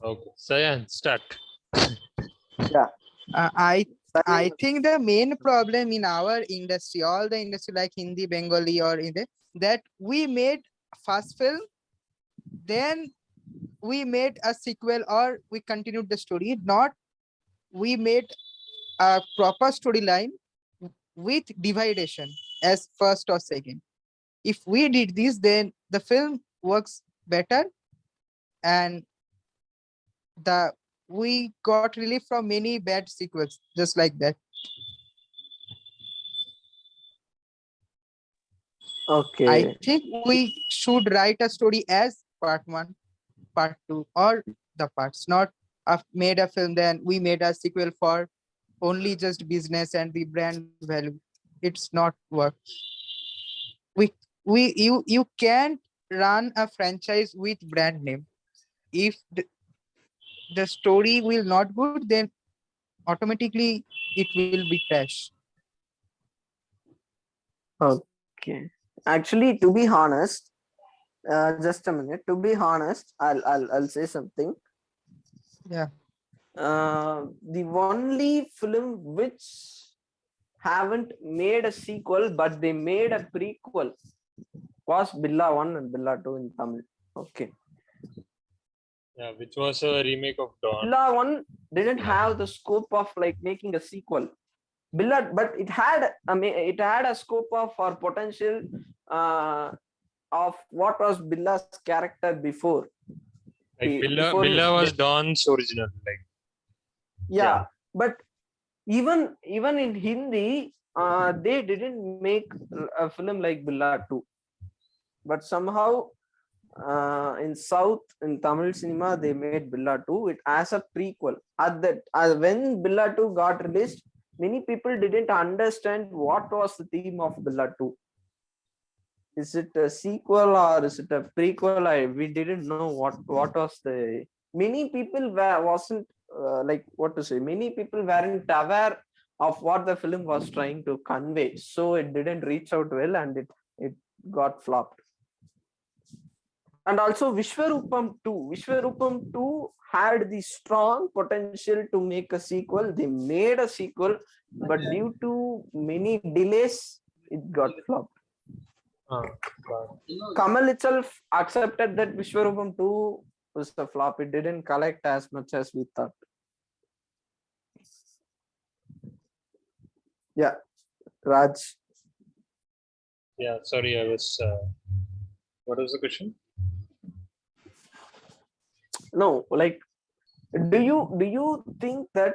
Okay, Sayan, start. Yeah. I think the main problem in our industry, all the industry like Hindi, Bengali, or in the that we made first film, then we made a sequel or we continued the story. Not we made a proper storyline with dividation as first or second. If we did this, then the film works better, and the we got relief from many bad sequels just like that. Okay. I think we should write a story as part one, part two, or the parts, not made a film, then we made a sequel for only just business and the brand value. It's not work. We you can't run a franchise with brand name. If the story will not good, then automatically it will be trash. Okay. Actually, to be honest, just a minute. To be honest, I'll say something. Yeah. The only film which haven't made a sequel, but they made a prequel, was Billa 1 and Billa 2 in Tamil. Okay. Yeah, which was a remake of Dawn. Billa 1 didn't have the scope of like making a sequel. Billa, but it had a scope of or potential of what was Billa's character before. Like Billa was Dawn's original. Like yeah, but even in Hindi, they didn't make a film like Billa 2. But somehow in South, in Tamil cinema, they made Billa 2 it as a prequel. At that, when Billa 2 got released, many people didn't understand what was the theme of Billa 2. Is it a sequel or is it a prequel? We didn't know what was the. Many people wasn't like what to say. Many people weren't aware of what the film was trying to convey, so it didn't reach out well, and it got flopped. And also Vishwarupam 2. Vishwarupam 2 had the strong potential to make a sequel. They made a sequel, but due to many delays, it got flopped. Kamal itself accepted that Vishwarupam 2 was a flop. It didn't collect as much as we thought. Yeah, Raj. Yeah, sorry, I was. What was the question? No, like, do you think that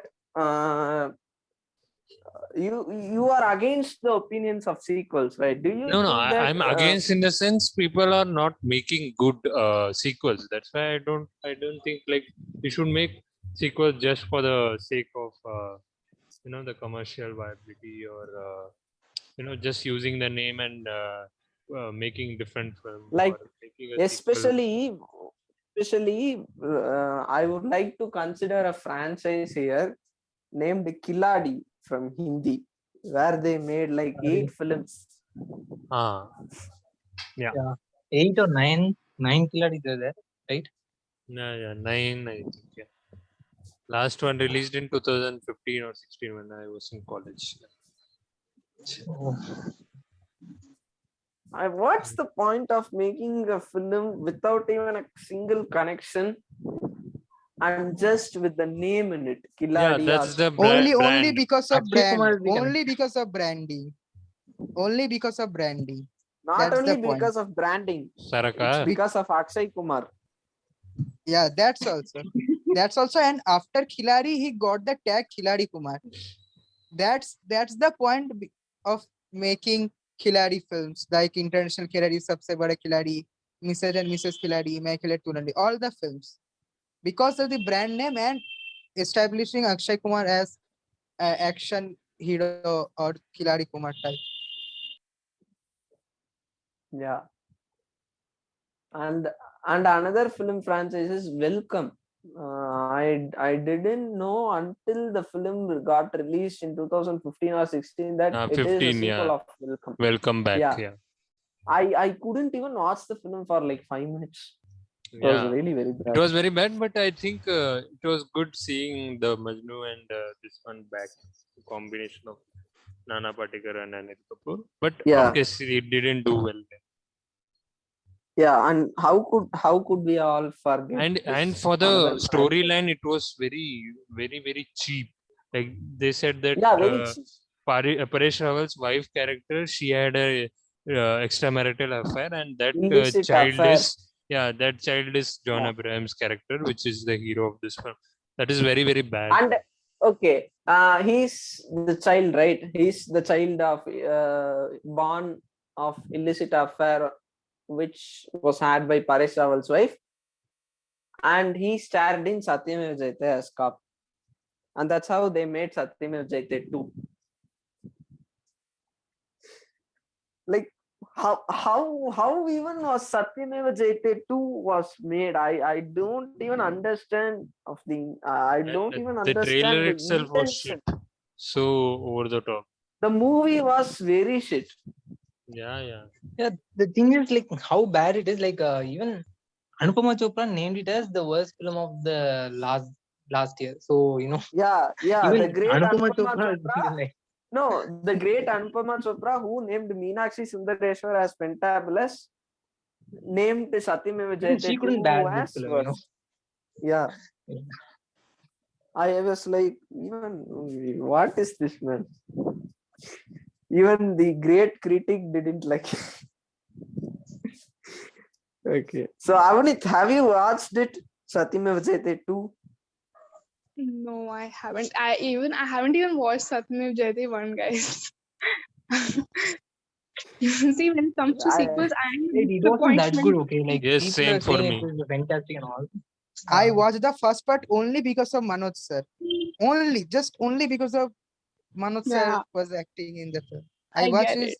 you are against the opinions of sequels, right? Do you? No, think that, I'm against in the sense people are not making good sequels. That's why I don't think like we should make sequels just for the sake of the commercial viability or just using the name and making different films. Like, or making a especially I would like to consider a franchise here named Khiladi from Hindi, where they made like 8 films. Yeah. 8 or 9 Khiladi are there, right? Yeah, 9 I think. Yeah. Last one released in 2015 or 16 when I was in college. What's the point of making a film without even a single connection and just with the name in it? Khiladi. Yeah, that's the only because of Akshay Kumar brand. is the Only because of branding. Only because of branding. Not That's only the point. because of branding. Saraka. It's because of Akshay Kumar. Yeah, that's also. And after Khiladi, he got the tag Khiladi Kumar. That's the point of making Khiladi films, like International Khiladi, Sabse Bada Khiladi, Mrs. and Mrs. Khiladi, Immaculate Khiladi, all the films. Because of the brand name and establishing Akshay Kumar as an action hero or Khiladi Kumar type. Yeah. And another film franchise is Welcome. I didn't know until the film got released in 2015 or 16 that it is a sequel of Welcome. Welcome back. Yeah. I couldn't even watch the film for like 5 minutes. It was Yeah, really very it bad. was very bad, but I think it was good seeing the Majnu and this one back. Combination of Nana Patekar and Anil Kapoor. But Yeah. obviously it didn't do well. Yeah, and how could we all forget? And this for the another franchise? storyline, it was very cheap. Like they said that Yeah, very cheap. Paresh Rawal's wife character, she had a extramarital affair, and that Illicit child affair. is John Yeah. Abraham's character, which is the hero of this film. That is very bad. And okay, he's the child, right? He's the child of born of illicit affair, which was had by Paresh Rawal's wife, and he starred in Satyameva Jayate as cop, and that's how they made Satyameva Jayate 2. Like how even was Satyameva Jayate 2 was made? I don't even understand of the I don't even The trailer understand the itself was intention. shit. So over the top. The movie was very shit. Yeah. Yeah, the thing is like how bad it is. Like even Anupama Chopra named it as the worst film of the last year. So Yeah, even the great Anupama Anupama Chopra, Chopra. like, No, the great Anupama Chopra, who named Meenakshi Sundareshwar as Pentabulous, named Satyameva even Jayate she 2 couldn't bad this as film. worse. Yeah. Yeah. I was like, even what is this, man? Even the great critic didn't like it. Okay. So Avanit, have you watched it? Satyameva Jayate 2? No, I haven't. I haven't even watched Satyameva Jayate 1, guys. See, when it comes to sequels, I'm it wasn't that good. Okay, like Yes, people same are for saying me. it is fantastic and all. I watched the first part only because of Manoj sir. Only because of Manoj Yeah. sir was acting in the film. I I watched get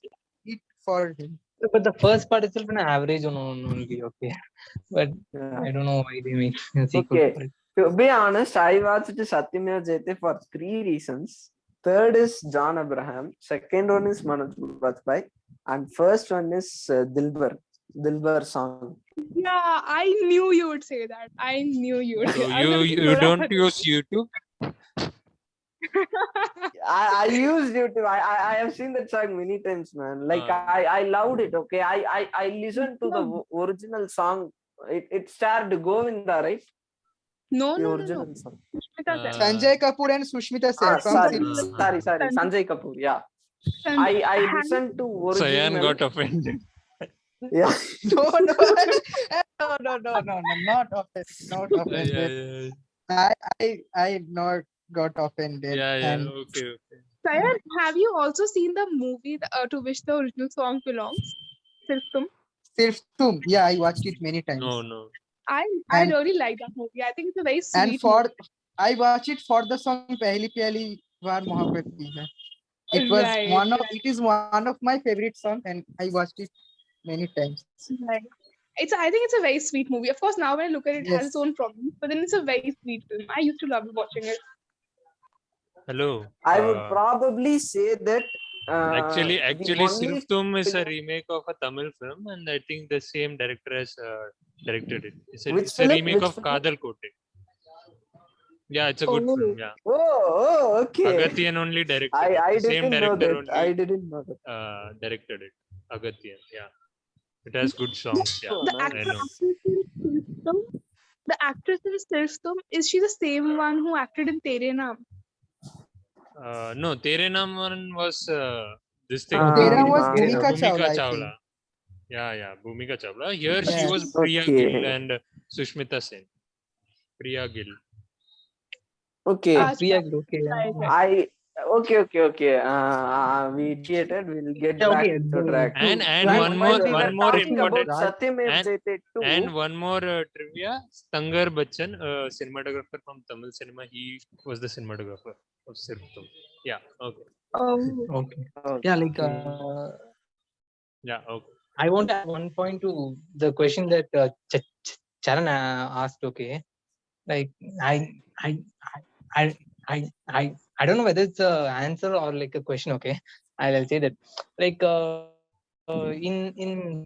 it for him. But the first part itself an average on only. Okay, but Yeah. I don't know why they make a sequel Okay. for it. To be honest, I watched Satyameva Jayate for 3 reasons. Third is John Abraham. Second one is Manoj Bajpayee. And first one is Dilbar song. Yeah, I knew you would say that. I knew you would. So I was like, you don't use YouTube? I used YouTube. I have seen that song many times, man. Like I loved it. Okay, I listened to the original song. It starred Govinda, right? No. The original song. Sushmita Sen. Sanjay Kapoor and Sushmita Sen from Sorry, Silk. sorry. Sanjay Kapoor. Yeah. I listened to Sayan original. got offended. Yeah. No, not offended. I not got offended. Yeah. And Okay. Sayan, have you also seen the movie to which the original song belongs? Sirf Tum? Sirf Tum. Yeah, I watched it many times. No. I And- really like that movie. I think it's a very sweet And for movie. I watched it for the song Pehli Pehli Baar Mohabbat Ki Hai. It was Right, it is one of my favorite songs, and I watched it many times. Right. I think it's a very sweet movie. Of course, now when I look at it, it has Yes. its own problems, but then it's a very sweet film. I used to love watching it. Hello. I would probably say that. Actually, the only Sirf Tum is a film- remake of a Tamil film, and I think the same director has directed it. It's Which a film? remake Which of film? Kadal Kote. Yeah, it's a good Oh. film. Yeah, Oh, okay. Agathian only directed it. I The same didn't know director that. I only didn't know that. directed it. Agathian. Yeah, it has good songs. Yeah, Oh, The nice. I know. actress in Sirf Tum, is she the same one who acted in Tere Naam? No, Tere Naam one was this thing. Tera was Bhumika Bhumika Chawla, I think. Yeah, Bhumika Chawla. Here she was Yes. Priya Okay. Gill and Sushmita Sen. Priya Gill. Okay. Priya, okay. Right. Okay. We cheated. We'll get Yeah, back okay, to track. And While one we more were talking important about Satyameva and- Jayate 2. and one more trivia. Tangar Bachchan, cinematographer from Tamil cinema, he was the cinematographer of Sirf Tum. Yeah. Okay. Oh, Okay. Yeah, like Yeah. Okay. I want to add one point to the question that Charan asked. Okay, like I don't know whether it's an answer or like a question. Okay, I'll say that like in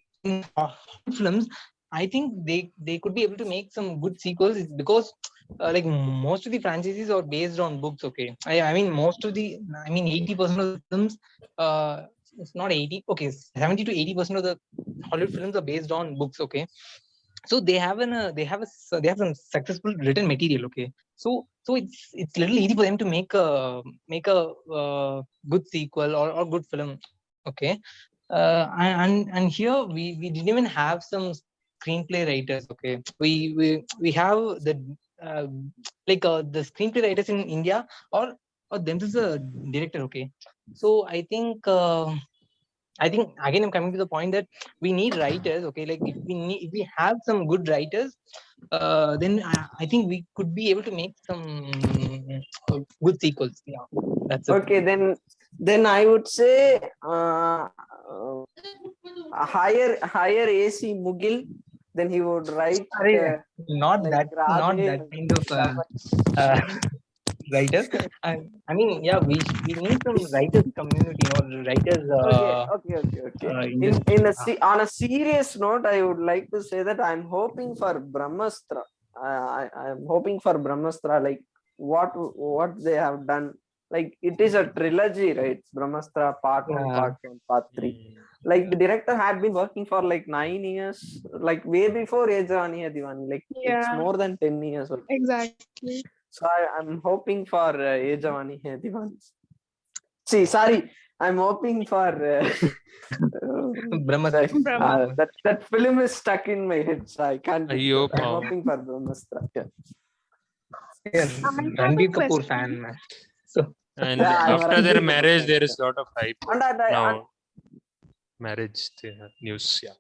films I think they could be able to make some good sequels because like most of the franchises are based on books. Okay, I mean 80% of the films, it's not 80. Okay, 70 to 80% of the Hollywood films are based on books. Okay, so they have they have some successful written material. Okay, so it's little easy for them to make a good sequel or good film. Okay, and here we didn't even have some screenplay writers. Okay, we have the uh, the screenplay writers in India or themselves a director. Okay, so I think again I'm coming to the point that we need writers. Okay, like if we have some good writers, then I think we could be able to make some good sequels. Yeah, that's it. Okay, then I would say hire AC Mugil. Then he would write Not like that Radhe kind of writers. I mean, yeah, we need some writers community or writers Okay. industry. On a serious note, I would like to say that I'm hoping for Brahmastra. I'm hoping for Brahmastra, like what they have done. Like it is a trilogy, right? Brahmastra Part 1, Yeah. Part 2, Part 3. Like the director had been working for like 9 years, like way before Ye Jawani Hai Diwani. Like it's Yeah. more than 10 years. Exactly. So I'm hoping for Ye Jawani Hai Diwani. See, sorry, I'm hoping for Brahmastra. that film is stuck in my head, so I can't. Ayyo, I'm hoping for Brahmastra. Yeah. Yes, I have a Ranbir Kapoor question. fan, man. So And Yeah, I'm a after their Ranbir Kapoor marriage, fan, there is yeah. a lot of hype And now. Marriage news, yeah.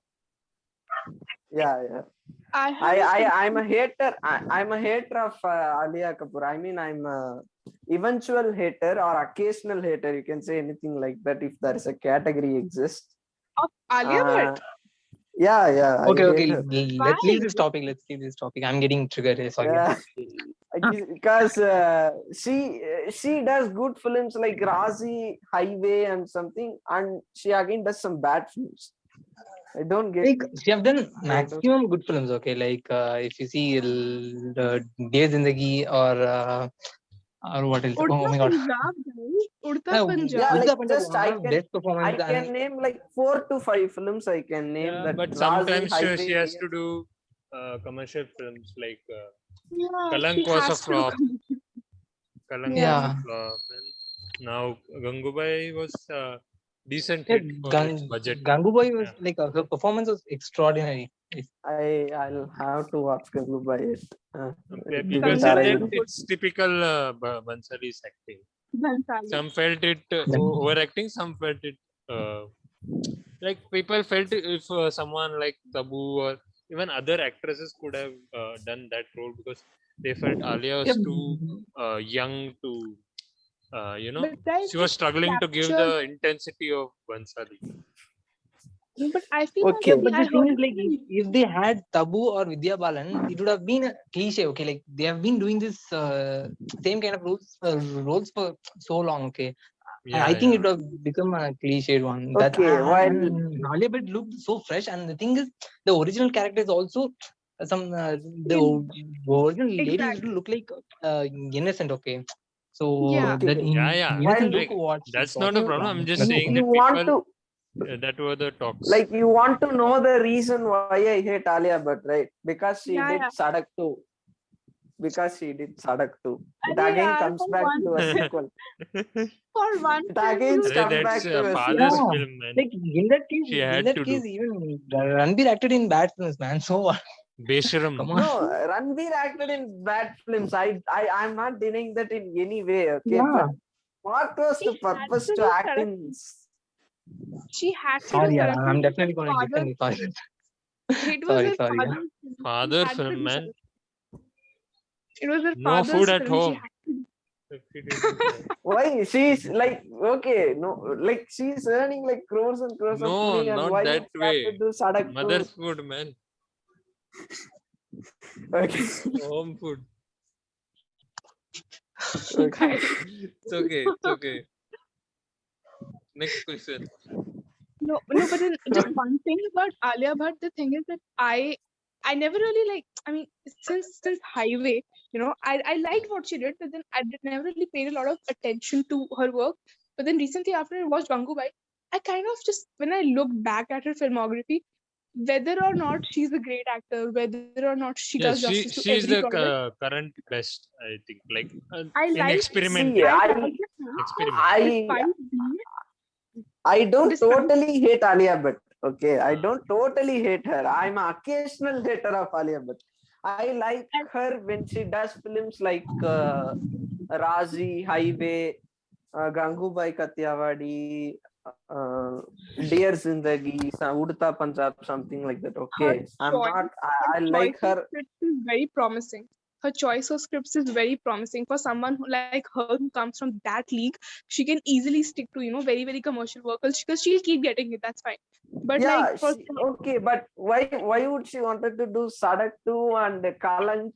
yeah. I have I'm a hater. I'm a hater of Alia Kapoor. I mean, I'm a eventual hater or occasional hater. You can say anything like that if there is a category exists. of Alia Bhatt. Yeah. I okay, hate her. let's Why? leave this topic. I'm getting triggered. Sorry. Yeah. Because she does good films like Razi, Highway, and something, and she again does some bad films. I don't get. Like she have done maximum good films. Okay, like if you see Dev Zindagi or what else? Oh Udta my god. Punjab, guys. Udta Punjab. Yeah, like Udta Punjab, just one of best performance I can name like 4 to 5 films. I can name Yeah, that. but Razi, sometimes Highway, she has to do commercial films like Yeah, Kalank she was a has to flop. come. Kalank Yeah. was a flop. And now Gangubai was decent Yeah, hit for its budget. Gangubai was like her performance was extraordinary. I'll have to watch Gangubai. People Gangubai said is that good. it's typical Bansali's acting. Bhansali. Some felt it overacting, some felt it like people felt if someone like Tabu or even other actresses could have done that role because they felt Alia was Yeah. too young to But guys, she was struggling to give the intensity of Bansali. But I feel Okay. like But I the thing heard is, like, if they had Tabu or Vidya Balan, it would have been a cliche. Okay, like they have been doing this same kind of roles for so long. Okay, I think it would have become a cliched one. Okay, And Alia Bhatt looked so fresh, and the thing is, the original character is also the original lady Exactly. used to look like innocent. Okay, so Yeah. that Yeah. innocent Like, look what that's not a problem. I'm just saying you that want people to that were the talks. like you want to know the reason why I hate Alia Bhatt, right? Because she Yeah, did yeah. Sadak 2. Because she did Sadak 2. It Arey again yaar, comes for back one- to a sequel. For one It film, again you comes back That's to a father's sequel. film, man. like in that case, She had to do. even Ranbir acted in bad films, man. So what? Besharam. Come on. No, Ranbir acted in bad films. I'm not denying that in any way. Okay, Yeah. but what was the She had purpose to to do act in? she had to Sorry, do yeah, correctly I'm because definitely going to father- defend it. Sorry. It was her Sorry, yeah. father's film. She Father had to film, do man. correctly. It was her No father's food at film. She home. had to do- If she didn't, Why she's like okay, no, like she's earning like crores and crores No, of money, and not why that she have to way. do Sadak 2? Mother's food, man. Okay. Home food. Okay. It's okay. It's okay. Next question. No, but then just one thing about Alia Bhatt. The thing is that I I never really like. I mean, since Highway, I liked what she did, but then never really paid a lot of attention to her work. But then recently, after I watched Gangubai, I kind of just, when I look back at her filmography, whether or not she's a great actor, whether or not she Yeah, does justice to she's every the genre, current best, I think. Like I in like. experimental. See, I I like the fact, I despite being, I don't despite totally hate Alia Bhatt. Okay, I Ah. don't totally hate her. I'm an occasional hater of Alia Bhatt. I like and her when she does films like Razi, Highway, Gangubai Kathiawadi, uh, Dear Zindagi, Udta Punjab, something like that. her Okay, I'm choice, not. her I choice like of her. scripts is very promising. Her choice of scripts is very promising for someone who, like her, who comes from that league. She can easily stick to very very commercial work because she'll keep getting it. That's fine. But like Yeah, for she okay, but why would she wanted to do Sadak 2 and Kalank?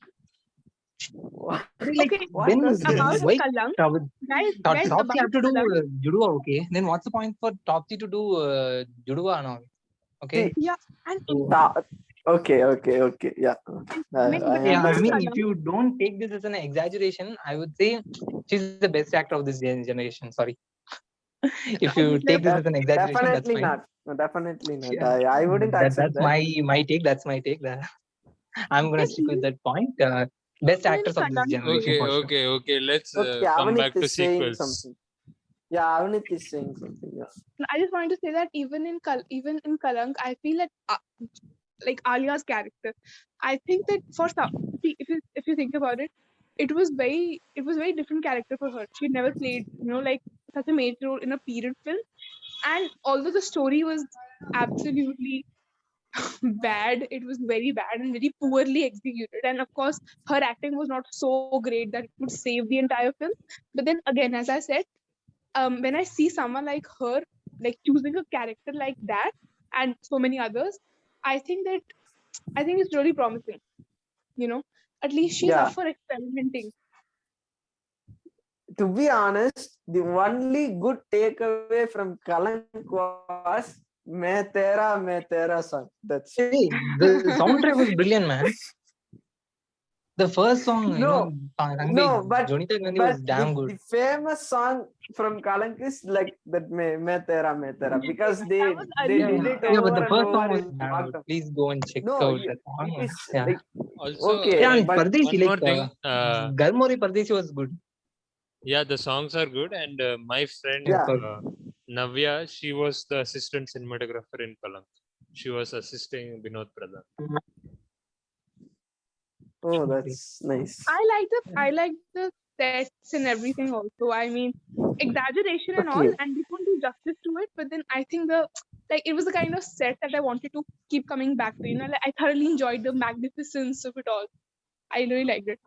Like, okay, What then was about this? why Kalang, guys, Topsy about have to do Kalang, Judua? Okay, then what's the point for Topsy to do Judua now? Okay, See, yeah, and so, okay. Yeah, I yeah, I even mean, understand. if you don't take this as an exaggeration, I would say she's the best actor of this generation. Sorry, if you take this as an exaggeration, that's Definitely fine. not. No, definitely not. Yeah, I wouldn't accept that's that. my take. That's my take. I'm gonna yes, stick with that point. Best even in actors of this Kalang generation for sure. Okay. Let's Okay, come Avanit back to is saying sequels. something. Yeah, Avanit is saying something. Yeah. I just wanted to say that even in Kalank, I feel like Alia's character. I think that for some, see, if you think about it, it was very different character for her. She never played like such a major role in a period film, and although the story was absolutely bad, it was very bad and very poorly executed, and of course her acting was not so great that it would save the entire film. But then again, as I said, when I see someone like her, like choosing a character like that and so many others, I think it's really promising. At least she's up Yeah. for experimenting. To be honest, the only good takeaway from Kalank was Main Tera song. That's it. Hey, the soundtrack was brilliant, man. The first song, No, Rangbi, but Jonita Gandhi was damn good. the famous song from Kalank is like that Main Tera because That they was they Arya. did it Yeah, but over the and first song over was in damn good. lockdown. Please go and check No, out that it song. is Yeah. like Also, okay, Yeah, and but Pardesi, one more like thing. Garmori Pardesi was good. Yeah, the songs are good, and my friend yeah. Navya, she was the assistant cinematographer in Kalank. She was assisting Vinod Pradhan. Oh, that's nice. I like the sets and everything also. I mean, exaggeration and all, Okay. and we couldn't do justice to it. But then I think it was the kind of set that I wanted to keep coming back to. Like I thoroughly enjoyed the magnificence of it all. I really liked it.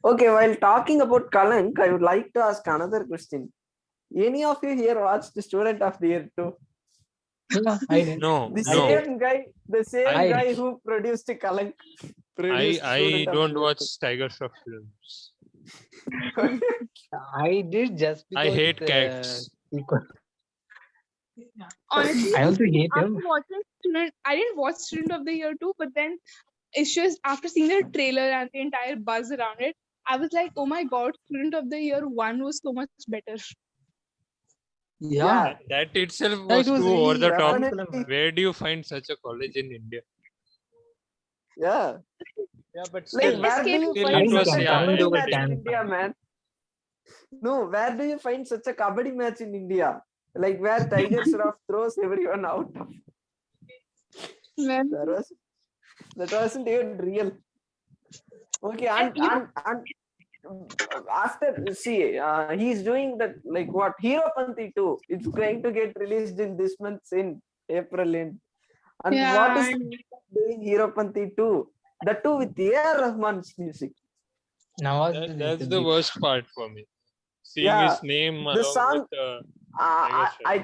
Okay, while talking about Kalank, I would like to ask another question. Any of you here watched the Student of the Year 2? Yeah, I did. No, The no. same I- guy who produced Kalank produced I Student of don't the watch Tiger Shroff films. Year 2. I did just because I hate cats. Honestly, I also hate after him. watching I didn't watch Student of the Year too, but then it's just after seeing the trailer and the entire buzz around it, I was like, oh my god, Student of the Year 1 was so much better. Yeah, That itself Yeah, was it was too over the really top. fun Definitely. film. Where do you find such a college in India? Yeah. Yeah, but Like, still, where do you still find it was such a yeah, kabaddi match in entertaining. India, man? No, where do you find such a kabaddi match in India? Like where Tiger Shroff throws everyone out. Man. That wasn't even real. Okay, and after he's doing that, like what, Hero Panthi 2. It's going to get released in this month in April end. And what is doing Hero Panthi 2? The 2 with A.R. Rahman's music. That's the worst part for me. Seeing Yeah, his name the along song. with I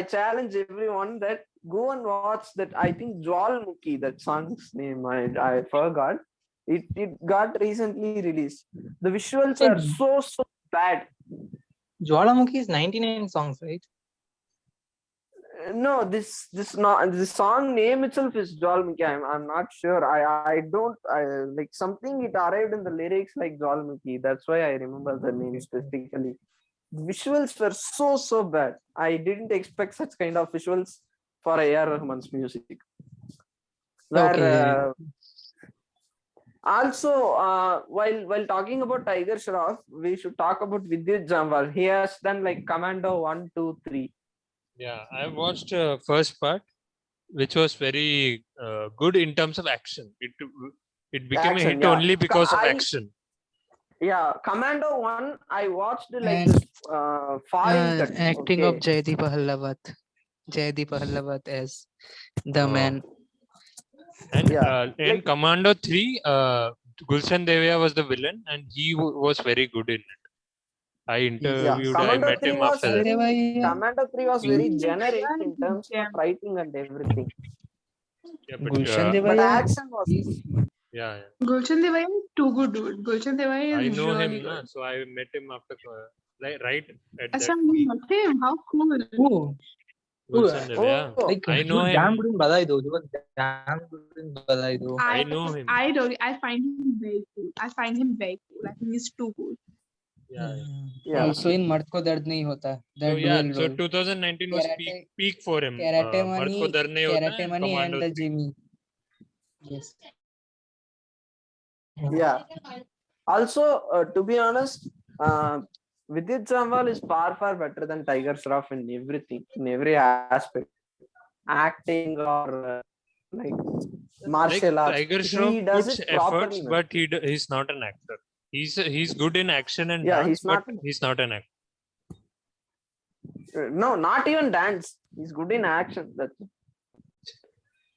challenge everyone that go and watch that. I think Jwalmukhi, that song's name. I forgot. It got recently released. The visuals are so bad. Jwalamukhi is 99 songs, right? No, this song name itself is Jolmukhi. I'm not sure. I don't like something. It arrived in the lyrics like Jolmukhi. That's why I remember the name specifically. Visuals were so bad. I didn't expect such kind of visuals for A.R. Rahman's music. Where Okay. also while talking about Tiger Shroff, we should talk about Vidyut Jamwal. He has done like Commando 1, 2, 3. Yeah, I watched first part, which was very good in terms of action. It became a Action, hit yeah. only because of I- action. Yeah, Commando 1, I watched like And, this foreign cut. acting Okay. of Jaideep Ahlavat as the Oh. man. And Yeah, in like- Commando 3, Gulshan Devaya was the villain, and he was very good in it. I interviewed, I Commando met 3 him was after that. very Commando 3 was very Gulshan generic Devaya in is terms of gem. writing and everything. Yeah, Gulshan But Devaya. action was good. yeah. Gulshan Devaya is too good, dude. Gulshan Devaya I is know really him, good. na, so I met him after right at Achha, that. you met him? How cool. Who? Gulshan Devaya. Oh, Like, I he know was damn him. good in Badai though. He was damn good in Badai though. I know him. I find him very cool. I find him very cool. I think he's too cool. Yeah. yeah. Also in Mard Ko Dard Nahi Hota. So That yeah, dual so role. 2019 was Karate- peak for him. Karate Mard Ko Dar Nahi Hota Karate and Money and Commando the 3. Jimmy. Yes. Yeah. Also, to be honest, Vidyut Jamwal is far better than Tiger Shroff in everything, in every aspect. Acting or like martial arts. Tiger He Shroff does puts it properly, efforts, man. but he's not an actor. He's good in action and Yeah, dance, he's not- but he's not an actor. No, not even dance. He's good in action. That's it.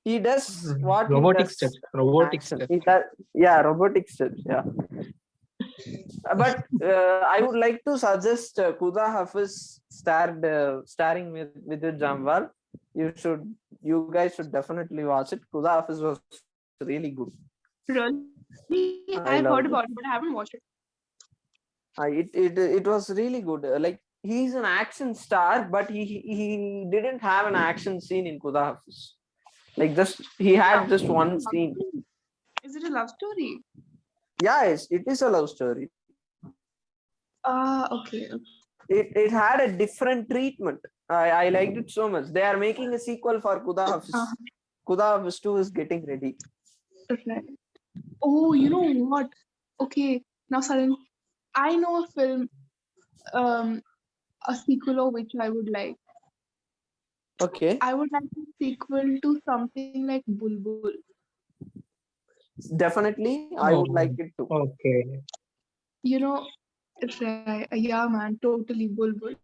He does what Robotic he does. steps. Robotic Action. steps. He does, yeah, robotic steps. Yeah. But I would like to suggest Khuda Hafiz starring with Vidyut Jamwal. You guys should definitely watch it. Khuda Hafiz was really good. Really? I I've loved heard it. about it, but I haven't watched it. It was really good. Like he's an action star, but he didn't have an action scene in Khuda Hafiz. Like he had just one scene. Is it a love story? Yeah, it is a love story. Okay. It had a different treatment. I liked it so much. They are making a sequel for Khuda Hafiz. Uh-huh. Khuda Hafiz 2 is getting ready. Right. Oh, you know what? Okay, now suddenly I know a film, a sequel of which I would like. Okay. I would like a sequel to something like Bulbul. Definitely, I would Oh. like it too. Okay. You know, right? Yeah, man, totally Bulbul.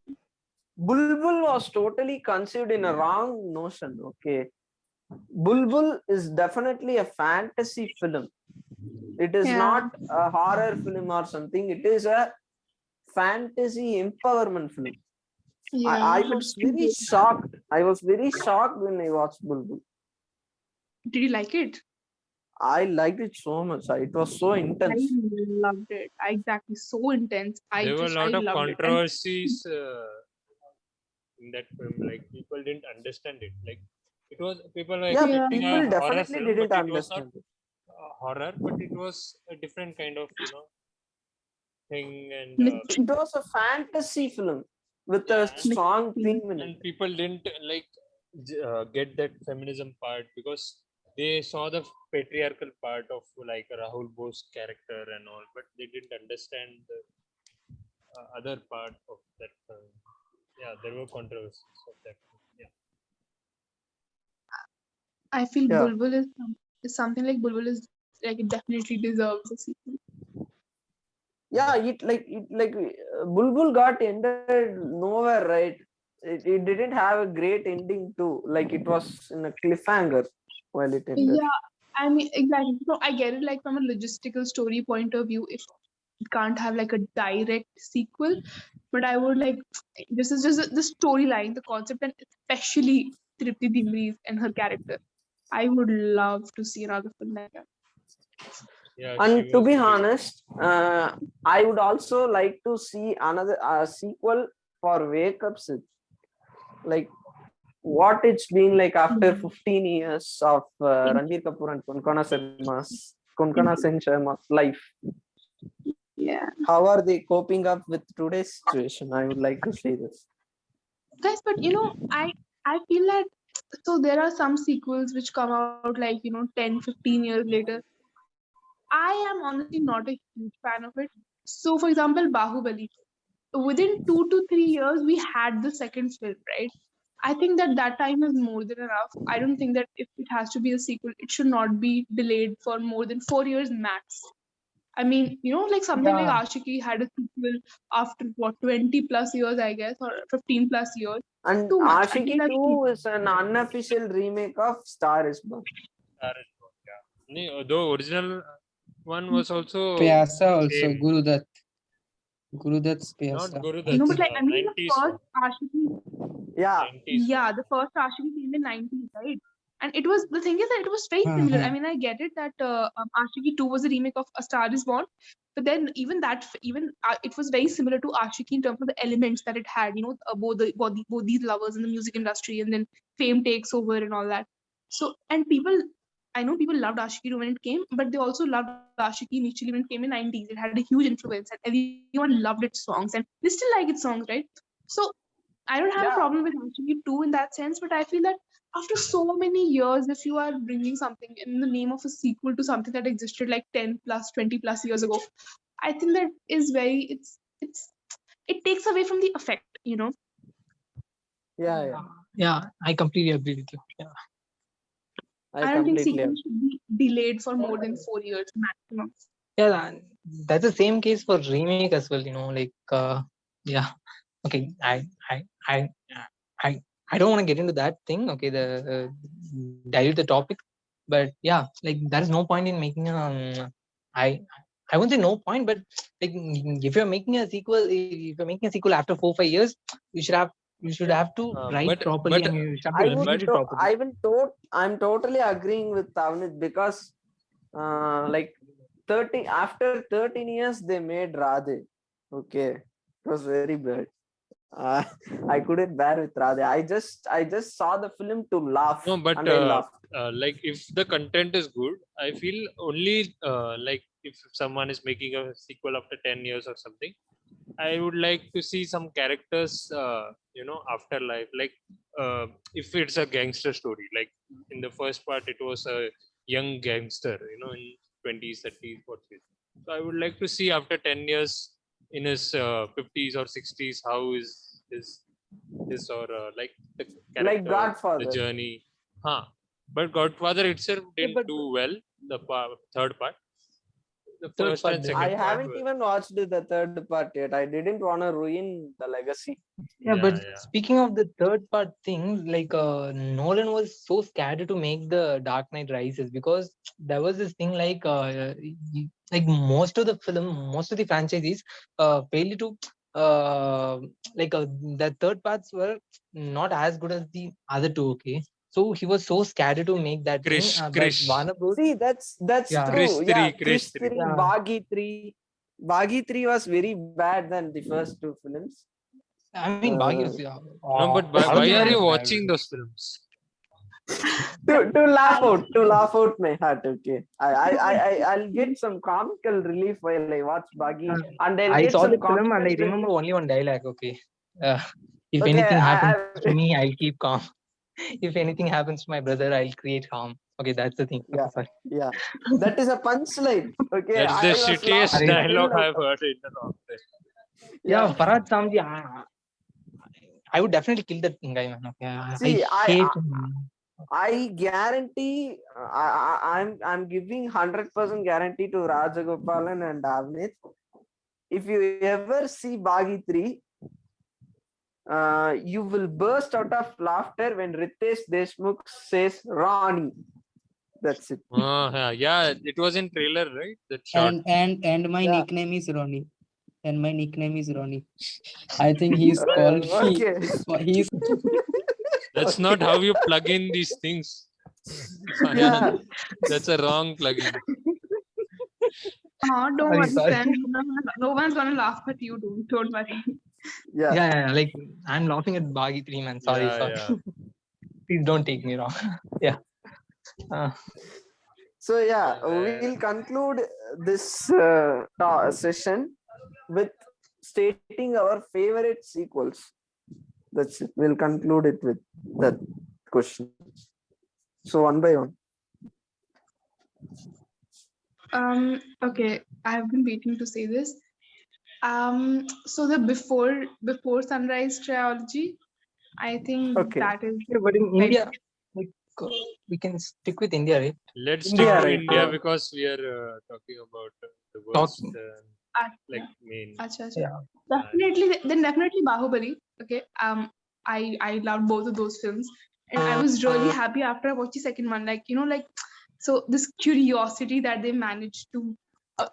Bulbul was totally conceived in a wrong notion. Okay. Bulbul is definitely a fantasy film. It is Yeah. not a horror film or something. It is a fantasy empowerment film. Yeah, I was very shocked. I was very shocked when I watched Bulbul. Did you like it? I liked it so much. It was so I intense. loved it. Exactly, so intense. There were a lot of loved it. And controversies in that film. Like people didn't understand it. Like it was people were Yeah, expecting people a horror definitely film, didn't but it was not understand it. horror, but it was a different kind of thing. And It was a fantasy film with a Yeah, and- strong theme in it. and people didn't get that feminism part because they saw the patriarchal part of like Rahul Bose character and all, but they didn't understand the other part of that film. Yeah, there were controversies of that film. Yeah. I feel Yeah. Bulbul is something like Bulbul is like it definitely deserves a sequel. Yeah, Bulbul got ended nowhere, right? It didn't have a great ending too. Like it was in a cliffhanger while it ended. Yeah, I mean exactly. So I get it like from a logistical story point of view, if it can't have like a direct sequel, but I would like this is just the storyline, the concept, and especially Tripti Dimri and her character. I would love to see another film like that. Yeah, And she to was be really- honest, I would also like to see another sequel for Wake Up Sid. Like what it's been like after 15 years of Ranbir Kapoor and Konkona Sen Sharma's life. Yeah. How are they coping up with today's situation? I would like to see this. Guys, but I feel that so there are some sequels which come out like 10, 15 years later. I am honestly not a huge fan of it. So for example, Bahubali, within 2 to 3 years we had the second film, right? I think that time is more than enough. I don't think that if it has to be a sequel, it should not be delayed for more than 4 years max. I mean, like something like Yeah. Ashiki had a sequel after what 20 plus years, I guess, or 15 plus years. And Too much. I think Ashiki that's 2 is an unofficial remake of Star is Born. Yeah. The original one was also Pyasa also, same. Gurudat's Not Pyasa. Guru no, Dutt, but like I mean, the 90s first one. Ashiki, Yeah, 90s yeah, the first Ashiki came in 90s, right? And it was the thing is that it was very similar. I mean, I get it that Ashiki 2 was a remake of A Star Is Born, but then even it was very similar to Ashiki in terms of the elements that it had. Both these lovers in the music industry, and then fame takes over and all that. So and I know people loved Ashiki 2 when it came, but they also loved Ashiki initially when it came in 90s. It had a huge influence, and everyone loved its songs, and they still like its songs, right? So I don't have a problem with Ashiki 2 in that sense, but I feel that after so many years, if you are bringing something in the name of a sequel to something that existed like 10 plus, 20 plus years ago, I think that is it takes away from the effect, yeah. Yeah, I completely agree with you. Yeah. I don't think completely sequels should be delayed for more than 4 years maximum. Yeah, that's the same case for remake as well. Like yeah. Okay, I don't want to get into that thing. Okay, the dilute the topic, but yeah, like there is no point in making I won't say no point, but like if you're making a sequel, after 4 5 years, you should have to write properly, and you should have to lead it properly. I'm totally agreeing with Tavnit because like 13 years they made Radhe. Okay, it was very bad. I couldn't bear with Radhe. I just saw the film to laugh. No, but and I laughed. like if the content is good, I feel only like if someone is making a sequel after 10 years or something, I would like to see some characters, afterlife. Like if it's a gangster story, like in the first part, it was a young gangster, in 20s, 30s, 40s. So I would like to see after 10 years in his 50s or 60s, how is his or like the character, Like Godfather. the journey. But Godfather itself didn't do well, the third part. The Third first part and didn't. second I part haven't were- even watched the third part yet. I didn't want to ruin the legacy. Yeah, but yeah. speaking of the third part thing, like Nolan was so scared to make the Dark Knight Rises because there was this thing like like most of the franchises failed to like the third parts were not as good as the other two. Okay, so he was so scared to make that Krish, thing, but Krish. Warner Bros. See, that's Yeah. true. Krish Yeah, 3, Krish Krish 3, Yeah. Baghi 3. Baghi 3 was very bad than the first two films. I mean, Baghi was, No, but why are you watching those films? To laugh out my heart. Okay, I'll get some comical relief while I watch Baghi, and I'll I get saw some the film and I comical remember relief. only one dialogue. Okay, if Okay, anything happens to me, I'll keep calm. If anything happens to my brother, I'll create harm. Okay, that's the thing. Yeah. Okay, sorry. Yeah, that is a punchline. Okay, That's the I was shittiest laughing dialogue till I've heard in a long time. Yeah, Farhad Samji, I would definitely kill that guy, man. Okay, See, I hate him. I guarantee, I'm giving 100% guarantee to Rajagopalan and Avnit. If you ever see Baghi 3, you will burst out of laughter when Ritesh Deshmukh says Ronnie. That's it. Yeah, it was in trailer, right? That shot. And my Yeah. nickname is Ronnie. And my nickname is Ronnie. I think he's called me. Okay. He's That's not how you plug in these things. Yeah. That's a wrong plugin. Don't Sorry, worry, sorry. friend. No one's gonna laugh at you. Don't worry. Yeah. Yeah, like I'm laughing at Baghi 3, man. Sorry. Yeah. Please don't take me wrong. Yeah. So yeah, Yeah, we'll conclude this session with stating our favorite sequels. That's it. We'll conclude it with that question. So one by one. Okay, I've been waiting to say this. So the before sunrise trilogy, I think Okay. that is Yeah, but in like India, like, we can stick with India, right? let's stick India, to right? India Yeah. because we are talking about the worst uh, like main. acha, acha. Yeah. Definitely Bahubali. Okay. I loved both of those films, and I was really happy after I watched the second one. Like, like, so this curiosity that they managed to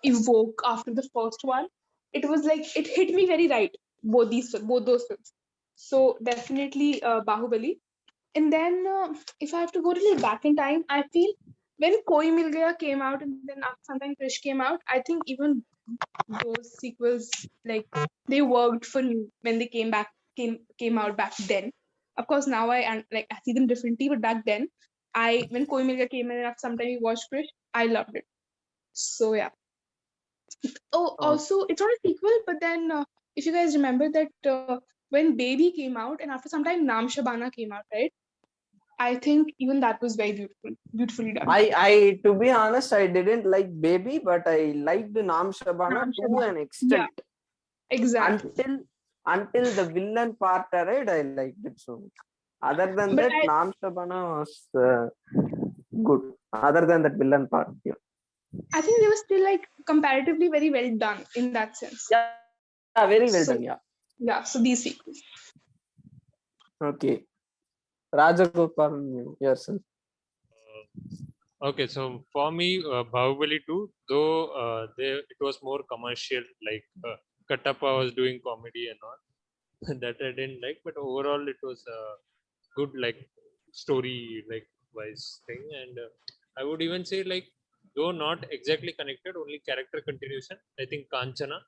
evoke after the first one, it was like it hit me very right. Both those films. So definitely Bahubali. And then if I have to go a little back in time, I feel when Koi Mil Gaya came out, and then after some time Krish came out, I think even those sequels, like, they worked for me when they came out back then. Of course, now I see them differently, but back then, when Koi Mil Gaya came in, and after some time we watched Krish, I loved it. So yeah. Oh, also, it's not a sequel, but then if you guys remember that when Baby came out, and after some time Naam Shabana came out, right? I think even that was very beautifully done. I to be honest, I didn't like Baby, but I liked Naam Shabana Naam to Shabana. an extent. Exactly. Until the villain part arrived, I liked it so much. Other than But that, Naam Shabana was good. Other than that villain part, yeah. I think they were still like comparatively very well done in that sense. Yeah, very well So done. Yeah. yeah, so these sequels. Okay. Rajagopal, yourself. Okay, so for me, Bahubali 2, though it was more commercial, like Kattappa was doing comedy and all. That I didn't like, but overall it was a good like story like wise thing, and I would even say like though not exactly connected, only character continuation. I think Kanchana,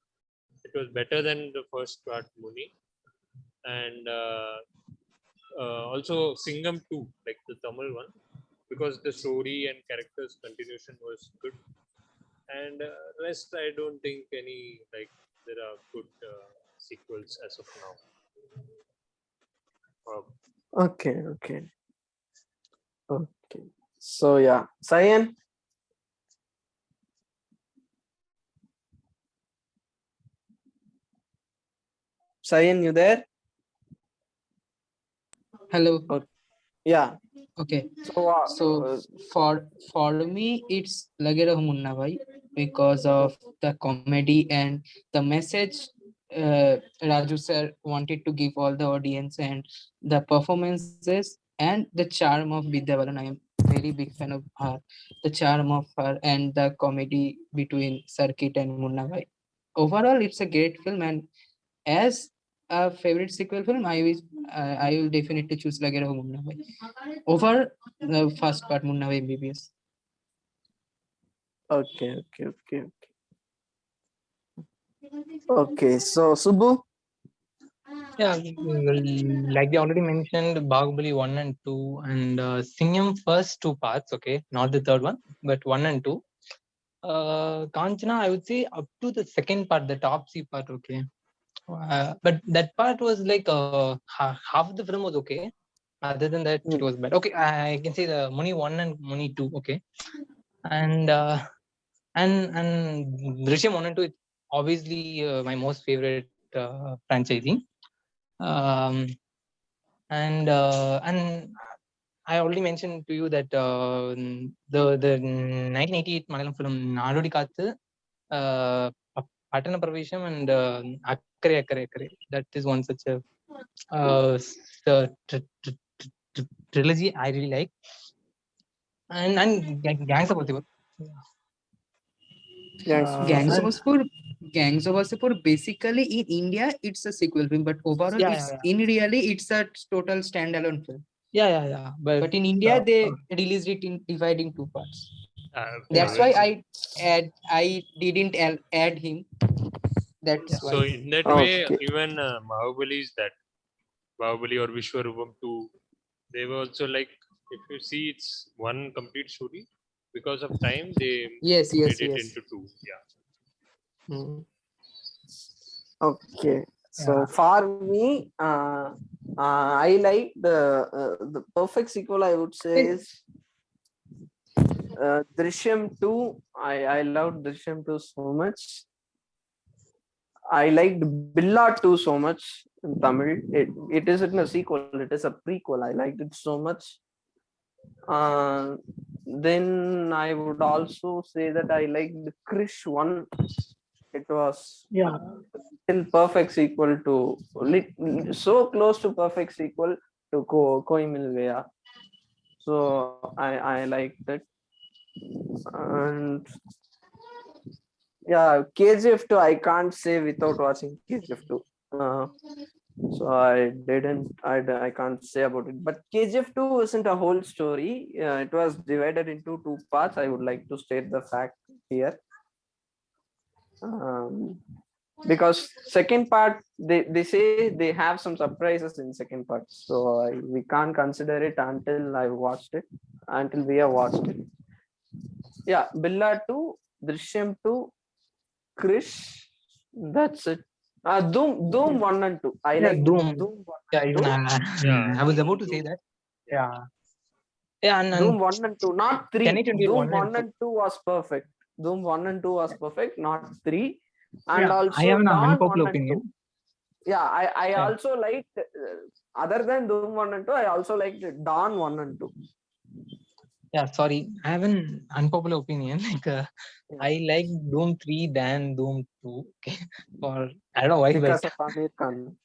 it was better than the first part Muni, and also Singham 2, like the Tamil one, because the story and characters continuation was good, and rest I don't think any like there are good sequels as of now. Okay. So yeah, Sayan. Sayan, you there? Hello. Yeah. Okay. So So for me, it's Lage Raho Munna Bhai because of the comedy and the message Raju sir wanted to give all the audience, and the performances and the charm of Vidya Balan. I am very big fan of her. The charm of her and the comedy between Circuit and Munna Bhai. Overall, it's a great film, and as a favorite sequel film, I will definitely choose Lage Raho Munna Bhai over the first part, Munna Bhai MBBS. okay. Okay, so Subbu. Yeah, like they already mentioned, Bahubali 1 and 2, and Singham first two parts, okay, not the third one, but 1 and 2. Kanchana, I would say up to the second part, the Topsy part, okay. But that part was like half the film was okay. Other than that, it was bad. Okay, I can say the Muni 1 and Muni 2, okay. And Drishyam 1 and 2 is obviously my most favorite franchising. And I already mentioned to you that the 1988 Malayalam film Nadodi Kathu, Patana Pravesham, and Akkare Akkare Akkare. That is one such a trilogy I really like. And Gangs of Wasseypur. Gangs of Wasseypur, basically in India, it's a sequel film, but overall, in really, it's a total standalone film. Yeah. But in India, they released it in dividing two parts. That's why I didn't add him. That's So why. in that way, even Bahubali is that Bahubali or Vishwarupam 2 they were also like, if you see, it's one complete story. Because of time, they Yes, made yes, it yes. into two. Yeah. Mm. Okay. So for me, I like the perfect sequel, I would say, is Drishyam 2. I loved Drishyam 2 so much. I liked Billa 2 so much in Tamil. It isn't a sequel, it is a prequel. I liked it so much. Then I would also say that I liked Krish 1. It was Yeah. still perfect sequel to so close to perfect sequel to Koimilveya. So I liked it. And yeah, KGF 2 I can't say without watching KGF 2. So I can't say about it. But KGF 2 isn't a whole story. It was divided into two parts. I would like to state the fact here. Because second part, they say they have some surprises in second part. So we can't consider it until we have watched it. Yeah, Billa 2, Drishyam 2, Krish. That's it. Doom 1 and 2. I like Doom. Doom 1 Yeah, and even 2. I was about to say that. Yeah. Yeah, and Doom 1 and 2, not 3. 10/28 Doom 1 and 1 and 2 was perfect. Doom 1 and 2 was perfect, not 3. And Yeah, I also have an Dawn 1 unpopular and 2. opinion. Yeah, I Yeah. also liked, other than Doom 1 and 2, I also liked Dawn 1 and 2. Yeah, sorry. I have an unpopular opinion. Like, I like Doom 3 than Doom 2. Okay. I don't know why, Because but of Amir Khan.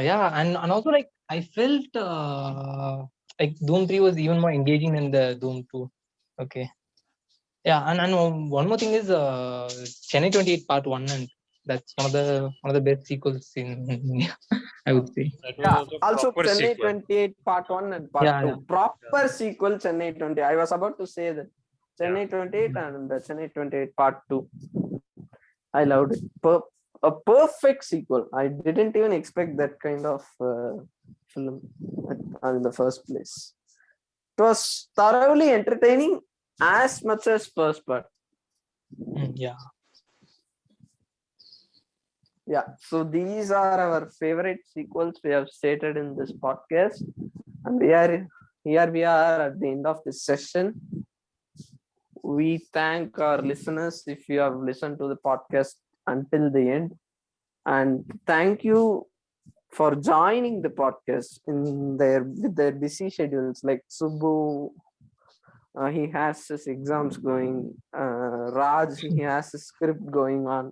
yeah, and also like I felt like Doom 3 was even more engaging than the Doom 2. Okay. Yeah, and one more thing is Chennai 28 Part 1 and that's one of the best sequels in India, I would say. That was Yeah, also also proper Chennai sequel. 28 Part 1 and Part Yeah, 2. yeah. Proper sequel Chennai 20. I was about to say that. Chennai 28 and the Chennai 28 Part 2. I loved it. A perfect sequel. I didn't even expect that kind of film in the first place. It was thoroughly entertaining as much as first part. Yeah. Yeah, so these are our favorite sequels we have stated in this podcast, and we are at the end of this session. We thank our listeners if you have listened to the podcast until the end, and thank you for joining the podcast with their busy schedules. Like Subbu, he has his exams going. Raj, he has his script going on.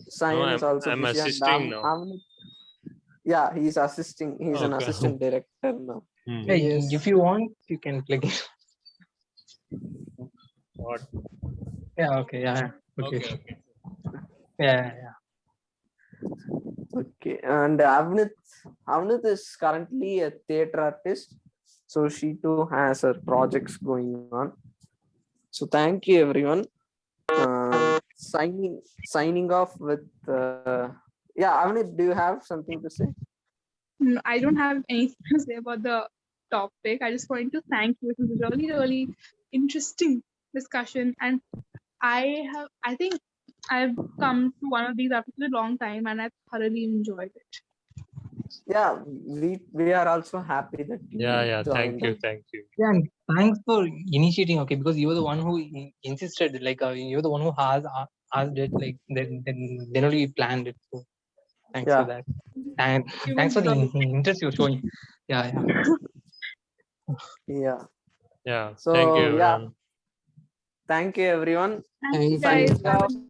Sayan is also I'm busy, assisting and now. yeah, he's assisting. He's an assistant director now. Hey, Yes. if you want, you can click it. What? Yeah, okay, yeah. Okay. Okay. Yeah. Okay, and Avnit is currently a theater artist, so she too has her projects going on. So thank you, everyone. Signing off with yeah, Avnit, do you have something to say? No, I don't have anything to say about the topic. I just wanted to thank you. It was a really, really interesting discussion, and I think I've come to one of these after a long time, and I've thoroughly enjoyed it. Yeah, we are also happy that you Yeah. joined us. Thank you. Yeah, and thanks for initiating. Okay, because you were the one who insisted. Like, you're the one who has asked it. Like, then only we planned it. So, thanks for that. And thanks for the interest you're showing. Yeah. Yeah. Yeah. So Thank you, yeah, everyone. thank you, everyone. Thank you Thank you. guys. Signing off.